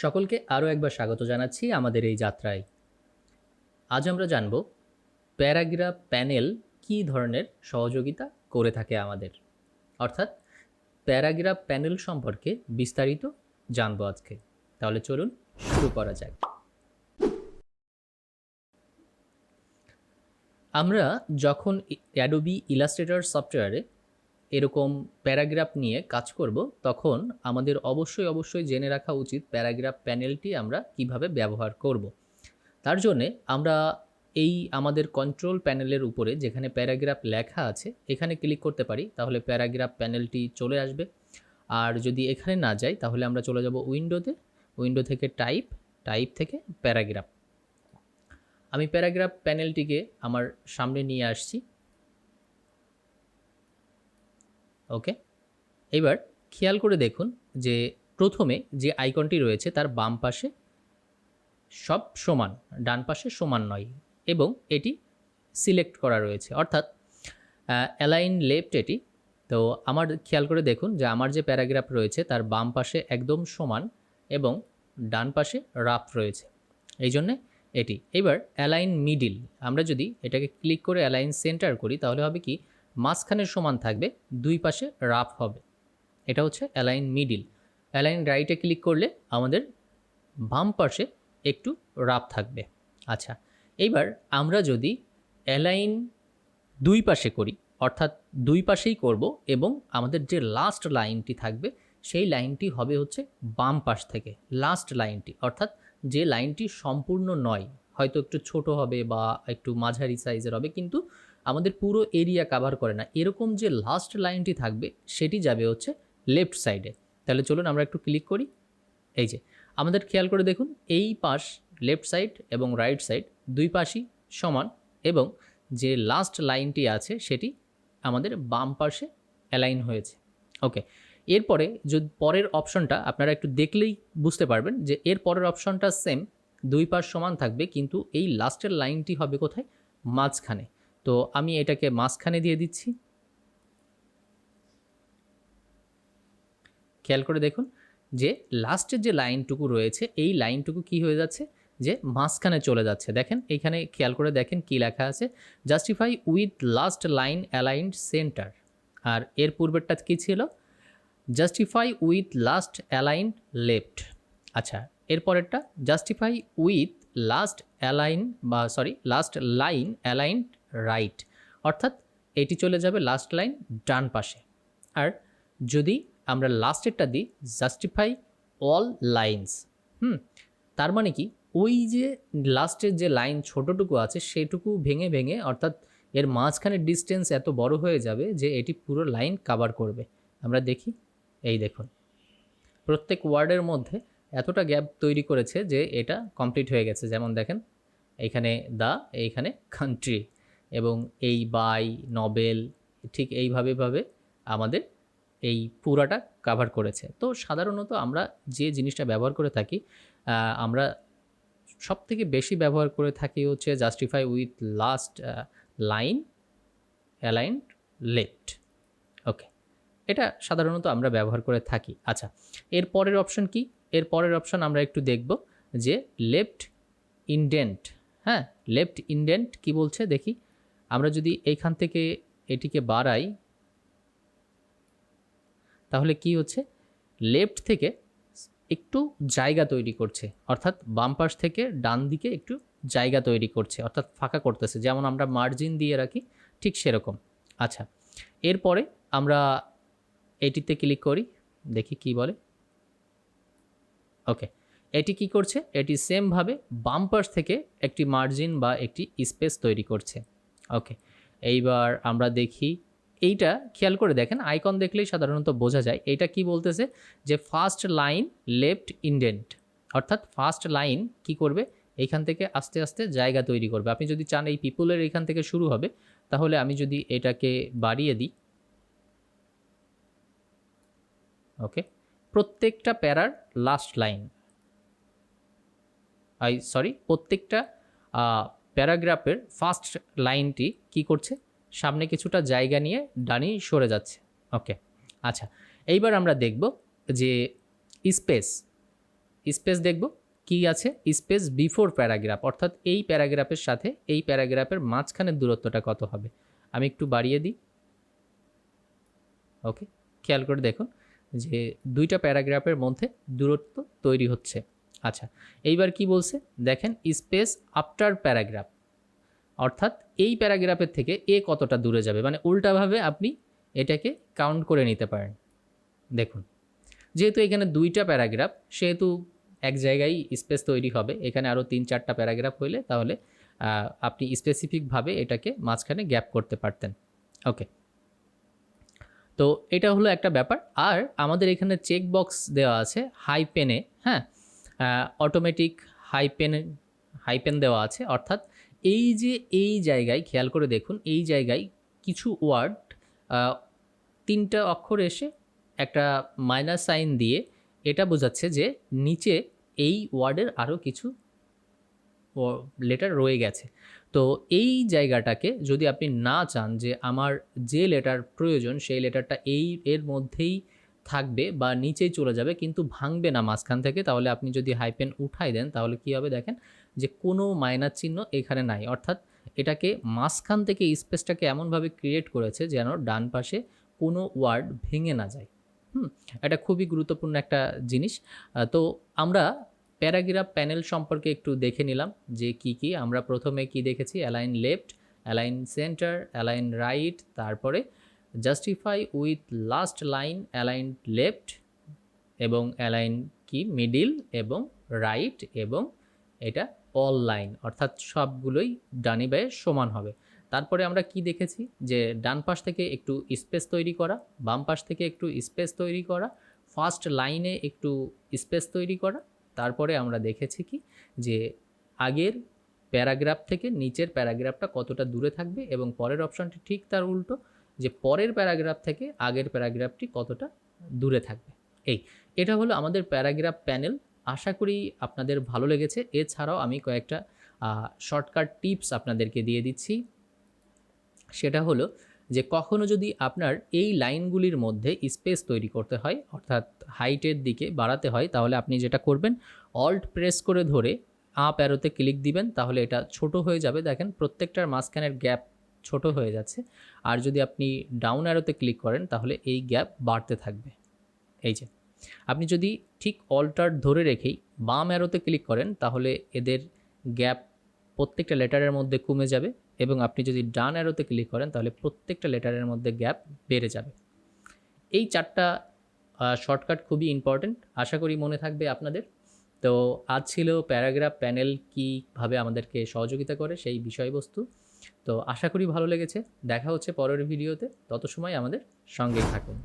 সকলকে আরও একবার স্বাগত জানাচ্ছি আমাদের এই যাত্রায়। আজ আমরা জানব প্যারাগ্রাফ প্যানেল কী ধরনের সহযোগিতা করে থাকে আমাদের, অর্থাৎ প্যারাগ্রাফ প্যানেল সম্পর্কে বিস্তারিত জানবো আজকে। তাহলে চলুন শুরু করা যাক। আমরা যখন অ্যাডোবি ইলাস্ট্রেটর সফটওয়্যারে এরকম প্যারাগ্রাফ নিয়ে কাজ করব, তখন আমাদের অবশ্যই জেনে রাখা উচিত প্যারাগ্রাফ প্যানেলটি আমরা কিভাবে ব্যবহার করব। তার জন্যে আমরা এই আমাদের কন্ট্রোল প্যানেলের উপরে যেখানে প্যারাগ্রাফ লেখা আছে এখানে ক্লিক করতে পারি, তাহলে প্যারাগ্রাফ প্যানেলটি চলে আসবে। আর যদি এখানে না যাই তাহলে আমরা চলে যাব উইন্ডোতে, উইন্ডো থেকে টাইপ থেকে প্যারাগ্রাফ। আমি প্যারাগ্রাফ প্যানেলটিকে আমার সামনে নিয়ে আসছি। ওকে, এবার খেয়াল করে দেখুন যে প্রথমে যে আইকনটি রয়েছে তার বাম পাশে সব সমান, ডান পাশে সমান নয়, এবং এটি সিলেক্ট করা রয়েছে, অর্থাৎ অ্যালাইন লেফট এটি। তো আমার খেয়াল করে দেখুন যে আমার যে প্যারাগ্রাফ রয়েছে তার বাম পাশে একদম সমান এবং ডান পাশে রাফ রয়েছে, এই জন্যে এটি। এবার অ্যালাইন মিডিল, আমরা যদি এটাকে ক্লিক করে অ্যালাইন সেন্টার করি তাহলে হবে কি, মাঝখানে সমান থাকবে, দুই পাশে রাফ হবে, এটা হচ্ছে অ্যালাইন মিডিল। অ্যালাইন রাইটে ক্লিক করলে আমাদের বাম পাশে একটু রাফ থাকবে। আচ্ছা, এইবার আমরা যদি অ্যালাইন দুই পাশে করি, অর্থাৎ দুই পাশেই করব, এবং আমাদের যে লাস্ট লাইনটি থাকবে সেই লাইনটি হবে হচ্ছে বাম পাশ থেকে লাস্ট লাইনটি, অর্থাৎ যে লাইনটি সম্পূর্ণ নয়, হয়তো একটু ছোট হবে বা একটু মাঝারি সাইজের হবে, কিন্তু আমাদের পুরো এরিয়া কাভার করে না, এরকম যে লাস্ট লাইনটি থাকবে সেটি যাবে হচ্ছে লেফট সাইডে। তাহলে চলুন আমরা একটু ক্লিক করি। এই যে আমাদের খেয়াল করে দেখুন এই পাশ লেফট সাইড এবং রাইট সাইড দুই পাশই সমান, এবং যে লাস্ট লাইনটি আছে সেটি আমাদের বাম পাশে অ্যালাইন হয়েছে। ওকে, এরপরে যদি পরের অপশনটা আপনারা একটু দেখলেই বুঝতে পারবেন যে এর পরের অপশনটা সেম, দুই পাশ সমান থাকবে, কিন্তু এই লাস্টের লাইনটি হবে কোথায়, মাঝখানে। তো আমি এটাকে মাঝখানে দিয়ে দিচ্ছি। খেয়াল করে দেখুন যে লাস্টের যে লাইনটুকু রয়েছে এই লাইনটুকু কি হয়ে যাচ্ছে, যে মাঝখানে চলে যাচ্ছে। দেখেন এখানে খেয়াল করে দেখেন কি লেখা আছে, justify with last line aligned center. আর এর পূর্বেরটা কি ছিল, justify with last align left. আচ্ছা, এরপরেরটা জাস্টিফাই উইথ লাস্ট অ্যালাইন বা লাস্ট লাইন অ্যালাইন্ড রাইট, অর্থাৎ এটি চলে যাবে লাস্ট লাইন ডান পাশে। আর যদি আমরা লাস্টেরটা দিই জাস্টিফাই অল লাইন্স, তার মানে কি, ওই যে লাস্টের যে লাইন ছোটোটুকু আছে সেটুকু ভেঙে ভেঙে, অর্থাৎ এর মাঝখানের ডিস্টেন্স এত বড় হয়ে যাবে যে এটি পুরো লাইন কাভার করবে। আমরা দেখি, এই দেখুন প্রত্যেক ওয়ার্ডের মধ্যে এতটা গ্যাপ তৈরি করেছে যে এটা কমপ্লিট হয়ে গেছে। যেমন দেখেন এইখানে দা, এইখানে কান্ট্রি, এবং এই বাই নবেল, ঠিক এইভাবে আমাদের এই পুরাটা কাভার করেছে। তো সাধারণত আমরা যে জিনিসটা ব্যবহার করে থাকি, আমরা সব থেকে বেশি ব্যবহার করে থাকি হচ্ছে justify with last line aligned left. Okay, এটা সাধারণত আমরা ব্যবহার করে থাকি। আচ্ছা, এর পরের অপশন কি, এর পরের অপশন আমরা একটু দেখব যে লেফট ইনডেন্ট। হ্যাঁ, লেফট ইনডেন্ট কি বলছে দেখি, আমরা যদি এইখান থেকে এটিকে বাড়াই তাহলে কি হচ্ছে, লেফট থেকে একটু জায়গা তৈরি করছে, অর্থাৎ বাম পাশ থেকে ডান দিকে একটু জায়গা তৈরি করছে, অর্থাৎ ফাঁকা করতেছে, যেমন আমরা মার্জিন দিয়ে রাখি ঠিক সেরকম। আচ্ছা, এরপরে আমরা এটিতে ক্লিক করি, দেখি কি বলে। ওকে, এটি কি করছে, এটি সেমভাবে বাম পাশ থেকে একটি মার্জিন বা একটি স্পেস তৈরি করছে। ওকে, এইবার আমরা দেখি, এইটা খেয়াল করে দেখেন, আইকন দেখলেই সাধারণত বোঝা যায় এইটা কি বলতেছে, যে ফার্স্ট লাইন লেফট ইনডেন্ট, অর্থাৎ ফার্স্ট লাইন কি করবে, এইখান থেকে আস্তে আস্তে জায়গা তৈরি করবে। আপনি যদি চান এই পিপুলের এইখান থেকে শুরু হবে, তাহলে আমি যদি এটাকে বাড়িয়ে দিই, ওকে, প্রত্যেকটা প্যারার লাস্ট লাইন, প্রত্যেকটা প্যারাগ্রাফের ফার্স্ট লাইনটি কি করছে, সামনে কিছুটা জায়গা নিয়ে ডানি সরে যাচ্ছে। ওকে, আচ্ছা, এইবার আমরা দেখব যে স্পেস, স্পেস দেখব কি আছে, স্পেস বিফোর প্যারাগ্রাফ, অর্থাৎ এই প্যারাগ্রাফের সাথে এই প্যারাগ্রাফের মাঝখানের দূরত্বটা কত হবে। আমি একটু বাড়িয়ে দিই। ওকে, খেয়াল করে দেখুন যে দুইটা প্যারাগ্রাফের মধ্যে দূরত্ব তৈরি হচ্ছে। আচ্ছা, এইবার কি বলছে দেখেন, স্পেস আফটার প্যারাগ্রাফ, অর্থাৎ এই প্যারাগ্রাফের থেকে এ কতটা দূরে যাবে, মানে উল্টাভাবে আপনি এটাকে কাউন্ট করে নিতে পারেন। দেখুন, যেহেতু এখানে দুইটা প্যারাগ্রাফ, সেহেতু এক জায়গায় স্পেস তৈরি হবে। এখানে আরও 3-4টা প্যারাগ্রাফ হইলে তাহলে আপনি স্পেসিফিকভাবে এটাকে মাঝখানে গ্যাপ করতে পারতেন। ওকে, তো এটা হলো একটা ব্যাপার। আর আমাদের এখানে চেক বক্স দেওয়া আছে হাই পেনে, হ্যাঁ, অটোমেটিক হাইপেন দেওয়া আছে, অর্থাৎ এই যে এই জায়গায় খেয়াল করে দেখুন, এই জায়গায় কিছু ওয়ার্ড 3টা অক্ষর এসে একটা মাইনাস সাইন দিয়ে এটা বোঝাচ্ছে যে নিচে এই ওয়ার্ডের আরও কিছু লেটার রয়ে গেছে। তো এই জায়গাটাকে যদি আপনি না চান যে আমার যে লেটার প্রয়োজন সেই লেটারটা এর মধ্যেই থাকবে বা নিচেই চলে যাবে কিন্তু ভাঙবে না মাঝখান থেকে, তাহলে আপনি যদি হাইপেন উঠাই দেন তাহলে কী হবে দেখেন যে কোনো মাইনাস চিহ্ন এখানে নাই, অর্থাৎ এটাকে মাঝখান থেকে স্পেসটাকে এমনভাবে ক্রিয়েট করেছে যেন ডান পাশে কোনো ওয়ার্ড ভেঙে না যায়। এটা খুবই গুরুত্বপূর্ণ একটা জিনিস। তো আমরা প্যারাগ্রাফ প্যানেল সম্পর্কে একটু দেখে নিলাম যে কি কি আমরা প্রথমে কি দেখেছি, align left, align center, align right, তারপরে justify with last line, align left এবং অ্যালাইন কি মিডিল এবং রাইট, এবং এটা অল লাইন, অর্থাৎ সবগুলোই ডানি বায়ে সমান হবে। তারপরে আমরা কি দেখেছি যে ডান পাশ থেকে একটু স্পেস তৈরি করা, বাম পাশ থেকে একটু স্পেস তৈরি করা, ফার্স্ট লাইনে একটু স্পেস তৈরি করা। তারপরে আমরা দেখেছি কি যে আগের প্যারাগ্রাফ থেকে নিচের প্যারাগ্রাফটা কতটা দূরে থাকবে, এবং পরের অপশনটি ঠিক তার উল্টো, যে পরের প্যারাগ্রাফ থেকে আগের প্যারাগ্রাফটি কতটা দূরে থাকবে। এটা হলো আমাদের প্যারাগ্রাফ প্যানেল। আশা করি আপনাদের ভালো লেগেছে। এছাড়াও আমি কয়েকটা শর্টকাট টিপস আপনাদেরকে দিয়ে দিচ্ছি। সেটা হলো যে কখনো যদি আপনার এই লাইনগুলির মধ্যে স্পেস তৈরি করতে হয়, অর্থাৎ হাইটের দিকে বাড়াতে হয়, তাহলে আপনি যেটা করবেন, অল্ট প্রেস করে ধরে আপ অ্যারোতে ক্লিক দিবেন, তাহলে এটা ছোট হয়ে যাবে। দেখেন প্রত্যেকটার মাঝখানের গ্যাপ ছোট হয়ে যাচ্ছে। আর যদি আপনি ডাউন অ্যারোতে ক্লিক করেন তাহলে এই গ্যাপ বাড়তে থাকবে। এই যে আপনি যদি ঠিক অল্টার ধরে রেখেই বাম অ্যারোতে ক্লিক করেন তাহলে এদের গ্যাপ প্রত্যেকটা লেটারের মধ্যে কমে যাবে, এবং আপনি যদি ডান অ্যারোতে ক্লিক করেন তাহলে প্রত্যেকটা লেটারের মধ্যে গ্যাপ বেড়ে যাবে। এই 4টা শর্টকাট খুবই ইম্পর্ট্যান্ট, আশা করি মনে থাকবে আপনাদের। তো আজ ছিল প্যারাগ্রাফ প্যানেল কীভাবে আমাদেরকে সহযোগিতা করে সেই বিষয়বস্তু। তো আশা করি ভালো লেগেছে। দেখা হচ্ছে পরের ভিডিওতে, তত সময় আমাদের সঙ্গেই থাকুন।